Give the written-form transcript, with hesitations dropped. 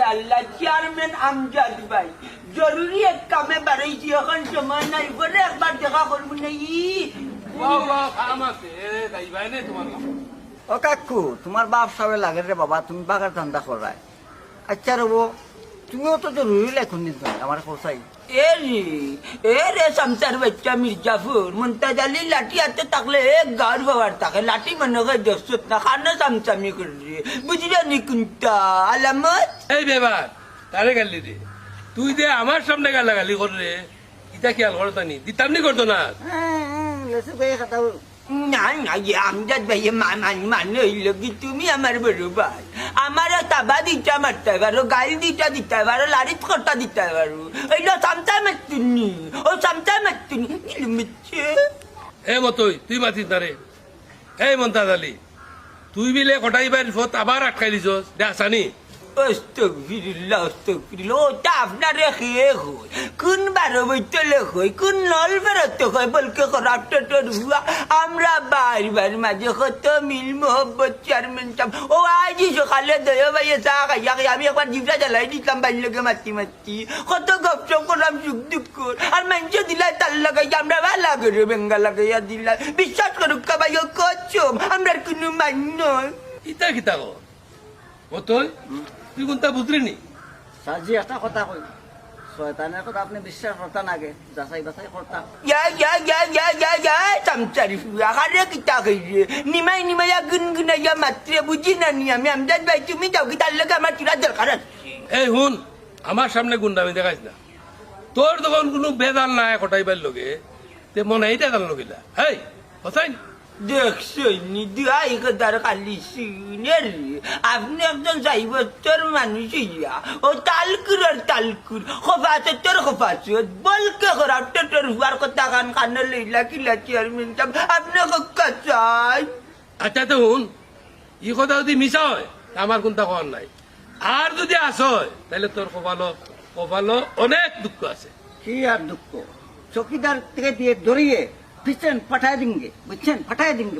আল্লাহ chairman Amjad ভাই জরুরি এক কামে বাড়াইছি এখন সময় নাই বলে একবার দেখা করবো না ও কাকু তোমার বাপ সাবে লাগে রে বাবা তুমি বাগার ধান্দা করায় আচ্ছা রবো তুমিও তো জরুরি লেখুন দিন আমার কোথায় এ রে শামসার বাচ্চা মির্জাফর মুমতাজ আলী লাঠি হাতে থাকলে এক গার বাবার থাকে লাঠি মনে হয় দশত না খানা চামচামি করে বুঝলি নি কুন্তা আলামত এই বেবার তারে গালি রে তুই দে আমার সামনে গালাগালি করলে ইটা খেয়াল করতো নি দিতাম নি করতো না না না আমজাদ ভাই মানে হইল কি তুমি আমার বড় ভাই আমার তাবা দিতে মারতে পারো গাল দিতে দিতে পারো লাড়িত কটা দিতে পারো ওইটা চামচা মারতুনি ও চামচা মারতুনি মিচ্ছে এ মতই তুই মাতিস না রে এই মন্তাজ আলী তুই বিলে কটাইবার ফত আবার আটকাই দিছস দে আসানি আস্তাগফিরুল্লাহ আস্তাগফিরুল্লাহ ওটা আপনার খেয়ে হয় কোন বারো বইতলে হয় কোন নল বেরোতে হয় বলকে খরাপটা হুয়া আমরা বারবার মাঝে কত মিল মোহব্বত চেয়ারম্যান সাহেব ও আজই সকালে দয়া ভাইয়ে চা খাইয়া খাই আমি একবার জিভটা জ্বালাই দিতাম বাল্যকে মাতি মাতি কত গপসপ করলাম সুখ দুঃখ আর মানুষ দিলাই তার লাগাই আমরা ভালো করে বেঙ্গা লাগাইয়া দিলাই বিশ্বাস করুক ভাই কচম আমরা কোনো মান নয় ইতা কিতা গো মতই তুই কোনটা বুঝলি নি সাজি একটা কথা কই শয়তানের কথা আপনি বিশ্বাস করতা নাগে যাচাই বাছাই করতা চামচারি আরে কিতা কইরে নিমাই নিমাইয়া গুনগুনাইয়া মাত্রে বুঝি না নি আমি আমজাদ ভাই তুমি যাও কি তার লগে আমার চূড়া দরকার আছে এই হুন আমার সামনে গুন্ডামি দেখাইস না তোর তখন কোনো বেদাল নাই কটাইবার লগে তে মনে এইটা জান লগিলা হেই হসাইন দেখছনি দুয়াই কথার খালি শুনের আপনি একজন সাইবত্তর মানুষ হইয়া ও তালকুর আর তালকুর খোফাচত্তর খোফাচত বলকে খরাব টেটর হুয়ার কথা কান কানে লইলা কিলা চেয়ারম্যান সাহেব আপনি কক্কা চাই আচ্ছা তো হুন ই কথা যদি মিশা হয় আমার কোনটা খবর নাই আর যদি আস হয় তাহলে তোর কপালো অনেক দুঃখ আছে কি আর দুঃখ চৌকিদার থেকে দিয়ে ধরিয়ে পিছন পাঠায় দিনগে বুঝছেন পাঠায় দিনগে